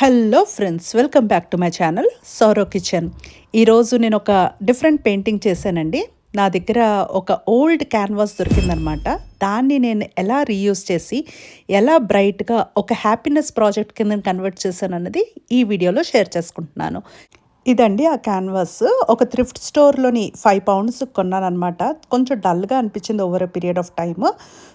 Hello friends, welcome back to my channel Saurav kitchen. ఈరోజు నేను ఒక డిఫరెంట్ పెయింటింగ్ చేశానండి. నా దగ్గర ఒక ఓల్డ్ క్యాన్వాస్ దొరికిందనమాట. దాన్ని నేను ఎలా రీయూజ్ చేసి ఎలా బ్రైట్గా ఒక హ్యాపీనెస్ ప్రాజెక్ట్ కింద కన్వర్ట్ చేశానన్నది ఈ వీడియోలో షేర్ చేసుకుంటున్నాను. ఇదండి ఆ క్యాన్వాస్. ఒక థ్రిఫ్ట్ స్టోర్‌లోని 5 పౌండ్స్ కొన్నాననమాట. కొంచెం డల్‌గా అనిపించింది over a period of time.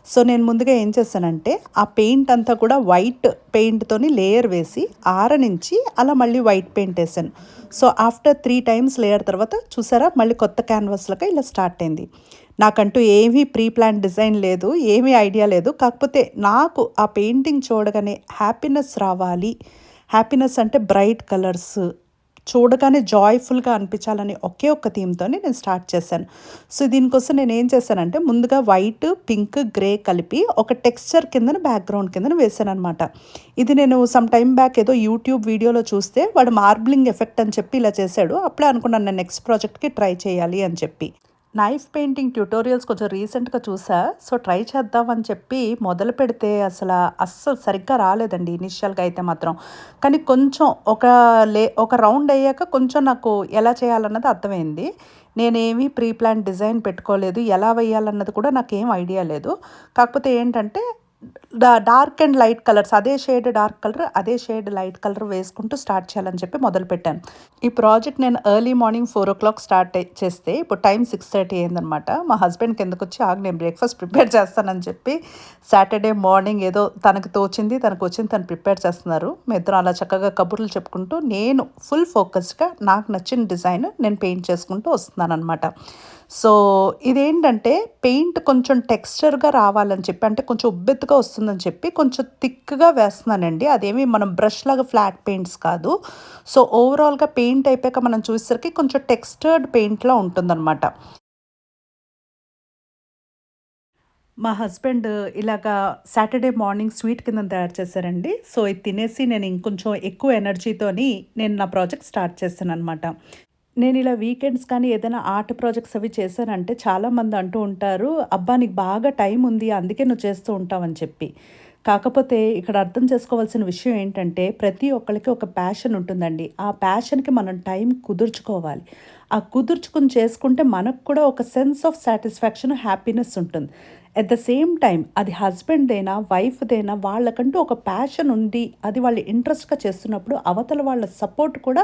So, నేను ముందుగా ఏం చేశానంటే, ఆ పెయింట్ అంతా కూడా వైట్ పెయింట్‌తోని లేయర్ వేసి ఆరనించి అలా మళ్ళీ వైట్ పెయింట్ ఏసాను. సో, ఆఫ్టర్ 3 టైమ్స్ లేయర్ తర్వాత చూసారా మళ్ళీ కొత్త క్యాన్వాస్‌లాగా ఇలా స్టార్ట్ అయింది. నాకంటూ ఏమీ ప్రీ ప్లాన్ డిజైన్ లేదు. ఏమీ ఐడియా లేదు. కాకపోతే నాకు ఆ పెయింటింగ్ చూడగానే హ్యాపీనెస్ రావాలి. హ్యాపీనెస్ అంటే బ్రైట్ కలర్స్ చూడగానే జాయ్‌ఫుల్‌గా అనిపించాలని ఒకే ఒక్క థీమ్‌తోని నేను స్టార్ట్ చేశాను. సో, దీనికోసం నేనేం చేశానంటే ముందుగా వైట్, పింక్, గ్రే కలిపి ఒక టెక్స్చర్ కిందన బ్యాక్‌గ్రౌండ్ కిందన వేశాననమాట. ఇది నేను సమ్ టైమ్ బ్యాక్ ఏదో యూట్యూబ్ వీడియోలో చూస్తే వాడు మార్బ్లింగ్ ఎఫెక్ట్ అని చెప్పి ఇలా చేశాడు. అప్పుడే అనుకున్నాను నేను నెక్స్ట్ ప్రాజెక్ట్‌కి ట్రై చేయాలి అని చెప్పి. నైఫ్ పెయింటింగ్ ట్యుటోరియల్స్ కొంచెం రీసెంట్‌గా చూసా. సో, ట్రై చేద్దామని చెప్పి మొదలు పెడితే అస్సలు సరిగ్గా రాలేదండి ఇనీషియల్‌గా అయితే మాత్రం. కానీ కొంచెం ఒక రౌండ్ అయ్యాక కొంచెం నాకు ఎలా చేయాలన్నది అర్థమైంది. నేనేమి ప్రీ ప్లాన్ డిజైన్ పెట్టుకోలేదు. ఎలా వేయాలన్నది కూడా నాకేం ఐడియా లేదు. కాకపోతే ఏంటంటే డార్క్ అండ్ లైట్ కలర్స్, అదే షేడ్ డార్క్ కలర్, అదే షేడ్ లైట్ కలర్ వేసుకుంటూ స్టార్ట్ చేయాలని చెప్పి మొదలుపెట్టాను. ఈ ప్రాజెక్ట్ నేను ఎర్లీ మార్నింగ్ 4:00 స్టార్ట్ చేస్తే ఇప్పుడు టైం 6:30 అయిందనమాట. మా హస్బెండ్ కిందకొచ్చి ఆగు నేను బ్రేక్ఫాస్ట్ ప్రిపేర్ చేస్తానని చెప్పి సాటర్డే మార్నింగ్ ఏదో తనకు తోచింది తను ప్రిపేర్ చేస్తున్నారు. మేము ఇద్దరం అలా చక్కగా కబుర్లు చెప్పుకుంటూ నేను ఫుల్ ఫోకస్డ్గా నాకు నచ్చిన డిజైన్ నేను పెయింట్ చేసుకుంటూ వస్తున్నాను అనమాట. సో, ఇదేంటంటే పెయింట్ కొంచెం టెక్స్చర్‌గా రావాలని చెప్పి, అంటే కొంచెం ఉబ్బెత్తుగా వస్తుందని చెప్పి కొంచెం థిక్‌గా వేస్తున్నానండి. అదేమి మనం బ్రష్ లాగా ఫ్లాట్ పెయింట్స్ కాదు. సో, ఓవరాల్‌గా పెయింట్ అయిపోయాక మనం చూసేసరికి కొంచెం టెక్స్చర్డ్ పెయింట్‌లా ఉంటుందన్నమాట. మా హస్బెండ్ ఇలాగా సాటర్డే మార్నింగ్ స్వీట్ కింద తయారు చేశారండి. సో, ఇది తినేసి నేను ఇంకొంచెం ఎక్కువ ఎనర్జీతోని నేను నా ప్రాజెక్ట్ స్టార్ట్ చేశాననమాట. నేనిలా వీకెండ్స్ కానీ ఏదైనా ఆర్ట్ ప్రాజెక్ట్స్ అవి చేశానంటే చాలామంది అంటూ ఉంటారు, "అబ్బా! నీకు బాగా టైం ఉంది. అందుకే నువ్వు చేస్తూ ఉంటావని" చెప్పి. కాకపోతే ఇక్కడ అర్థం చేసుకోవాల్సిన విషయం ఏంటంటే, ప్రతి ఒక్కళ్ళకి ఒక ప్యాషన్ ఉంటుందండి. ఆ ప్యాషన్‌కి మనం టైం కుదుర్చుకోవాలి. ఆ కుదుర్చుకొని చేసుకుంటే మనకు కూడా ఒక సెన్స్ ఆఫ్ సాటిస్ఫాక్షన్, హ్యాపీనెస్ ఉంటుంది. ఎట్ ద సేమ్ టైమ్ అది హస్బెండ్‌దైనా, వైఫ్‌దైనా వాళ్ళకంటూ ఒక ప్యాషన్ ఉండి, అది వాళ్ళు ఇంట్రెస్ట్‌గా చేస్తున్నప్పుడు అవతల వాళ్ళ సపోర్ట్ కూడా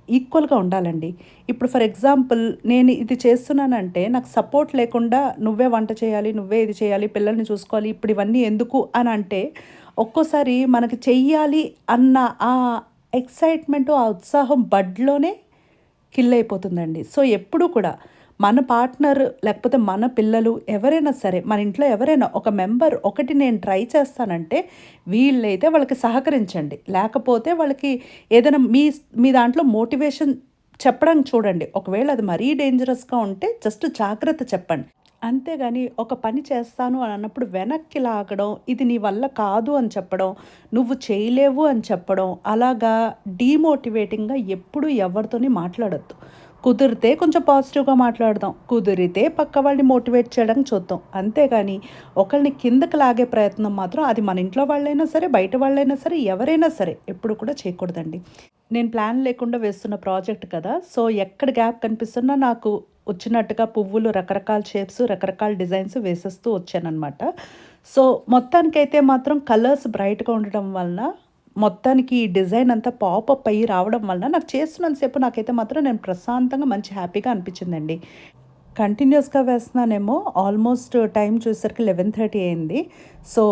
ఈక్వల్‌గా ఉండాలండి. ఇప్పుడు ఫర్ ఎగ్జాంపుల్ నేను ఇది చేస్తున్నానంటే నాకు సపోర్ట్ లేకుండా నువ్వే వంట చేయాలి, నువ్వే ఇది చేయాలి, పిల్లల్ని చూసుకోవాలి, ఇప్పుడు ఇవన్నీ ఎందుకు అని అంటే ఒక్కోసారి మనకి చెయ్యాలి అన్న ఆ ఎక్సైట్‌మెంట్, ఆ ఉత్సాహం బడ్‌లోనే కిల్ అయిపోతుందండి. సో, ఎప్పుడూ కూడా మన పార్ట్నర్ లేకపోతే మన పిల్లలు ఎవరైనా సరే, మన ఇంట్లో ఎవరైనా ఒక మెంబర్ ఒకటి నేను ట్రై చేస్తానంటే వీళ్ళైతే వాళ్ళకి సహకరించండి. లేకపోతే వాళ్ళకి ఏదైనా మీ దాంట్లో మోటివేషన్ చెప్పడానికి చూడండి. ఒకవేళ అది మరీ డేంజరస్‌గా ఉంటే జస్ట్ జాగ్రత్త చెప్పండి. అంతేగాని ఒక పని చేస్తాను అని అన్నప్పుడు వెనక్కి లాగడం, ఇది నీ వల్ల కాదు అని చెప్పడం, నువ్వు చేయలేవు అని చెప్పడం, అలాగా డీమోటివేటింగ్‌గా ఎప్పుడూ ఎవరితోని మాట్లాడొద్దు. కుదిరితే కొంచెం పాజిటివ్‌గా మాట్లాడదాం. కుదిరితే పక్క వాళ్ళని మోటివేట్ చేయడానికి చూద్దాం. అంతేగాని ఒకళ్ళని కిందకి లాగే ప్రయత్నం మాత్రం అది మన ఇంట్లో వాళ్ళైనా సరే, బయట వాళ్ళైనా సరే, ఎవరైనా సరే ఎప్పుడు కూడా చేయకూడదండి. నేను ప్లాన్ లేకుండా వేస్తున్న ప్రాజెక్ట్ కదా! సో, ఎక్కడ గ్యాప్ కనిపిస్తున్నా నాకు వచ్చినట్టుగా పువ్వులు రకరకాల షేప్స్, రకరకాల డిజైన్స్ వేసేస్తూ వచ్చాననమాట. సో, మొత్తానికైతే మాత్రం కలర్స్ బ్రైట్‌గా ఉండడం వలన మొత్తానికి ఈ డిజైన్ అంతా పాపప్ అయ్యి రావడం వలన నాకు చేస్తున్నంత సేపు నాకైతే మాత్రం నేను ప్రశాంతంగా మంచి హ్యాపీగా అనిపించిందండి. కంటిన్యూస్‌గా వేస్తున్నానేమో ఆల్మోస్ట్ టైం చూసేసరికి 11:30 అయింది. సో,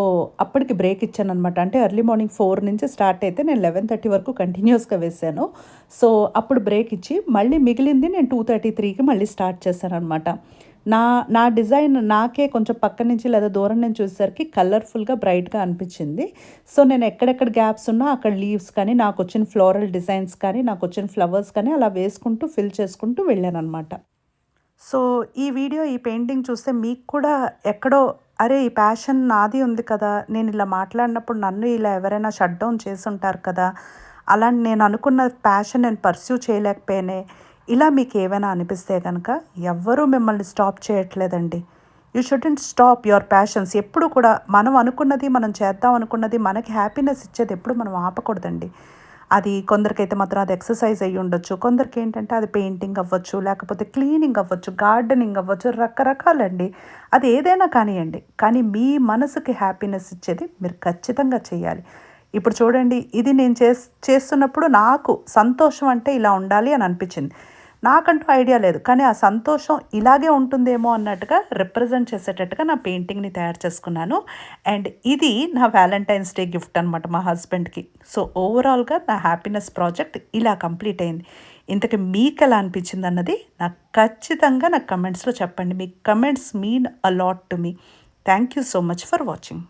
అప్పటికి బ్రేక్ ఇచ్చాననమాట. అంటే ఎర్లీ మార్నింగ్ 4 నుంచి స్టార్ట్ అయితే నేను 11:30 వరకు కంటిన్యూస్‌గా వేశాను. సో, అప్పుడు బ్రేక్ ఇచ్చి మళ్ళీ మిగిలింది నేను 2:33కి మళ్ళీ స్టార్ట్ చేశాననమాట. నా నా డిజైన్ నాకే కొంచెం పక్క నుంచి లేదా దూరం నుంచి చూసేసరికి కలర్‌ఫుల్‌గా, బ్రైట్‌గా అనిపించింది. సో, నేను ఎక్కడెక్కడ గ్యాప్స్ ఉన్నా అక్కడ లీవ్స్ కానీ, నాకొచ్చిన ఫ్లోరల్ డిజైన్స్ కానీ, నాకొచ్చిన ఫ్లవర్స్ కానీ అలా వేసుకుంటూ ఫిల్ చేసుకుంటూ వెళ్ళాననమాట. సో, ఈ పెయింటింగ్ చూస్తే మీకు కూడా ఎక్కడో అరే! ఈ ప్యాషన్ నాది ఉంది కదా! నేనిలా మాట్లాడినప్పుడు నన్ను ఇలా ఎవరైనా షట్ డౌన్ చేసుంటారు కదా! అలాంటి నేను అనుకున్న ప్యాషన్ నేను పర్స్యూ చేయలేకపోయానే. ఇలా మీకేమైనా అనిపిస్తే గనక ఎవ్వరూ మిమ్మల్ని స్టాప్ చేయట్లేదండి. You shouldn't stop your passions. ఎప్పుడు కూడా మనం అనుకున్నది, మనం చేద్దాం అనుకున్నది, మనకి హ్యాపీనెస్ ఇచ్చేది ఎప్పుడు మనం ఆపకూడదండి. అది కొందరికైతే మాత్రం అది ఎక్సర్సైజ్ అయ్యి ఉండొచ్చు. కొందరికేంటంటే అది పెయింటింగ్ అవ్వచ్చు, లేకపోతే క్లీనింగ్ అవ్వచ్చు, గార్డెనింగ్ అవ్వచ్చు, రకరకాలండి. అది ఏదైనా కానియండి. కానీ మీ మనసుకి హ్యాపీనెస్ ఇచ్చేది మీరు ఖచ్చితంగా చేయాలి. ఇప్పుడు చూడండి, ఇది నేను చేస్తున్నప్పుడు నాకు సంతోషం అంటే ఇలా ఉండాలి అని అనిపించింది. నాకంటూ ఐడియా లేదు. కానీ ఆ సంతోషం ఇలాగే ఉంటుందేమో అన్నట్టుగా రిప్రజెంట్ చేసేటట్టుగా నా పెయింటింగ్‌ని తయారు చేసుకున్నాను. అండ్ ఇది నా వాలంటైన్స్ డే గిఫ్ట్ అనమాట మా హస్బెండ్‌కి. సో, ఓవరాల్‌గా నా హ్యాపీనెస్ ప్రాజెక్ట్ ఇలా కంప్లీట్ అయింది. ఇంతకి మీకెలా అనిపించిందన్నది నాకు ఖచ్చితంగా నాకు కమెంట్స్‌లో చెప్పండి. మీ comments mean a lot to me. Thank you so much for watching.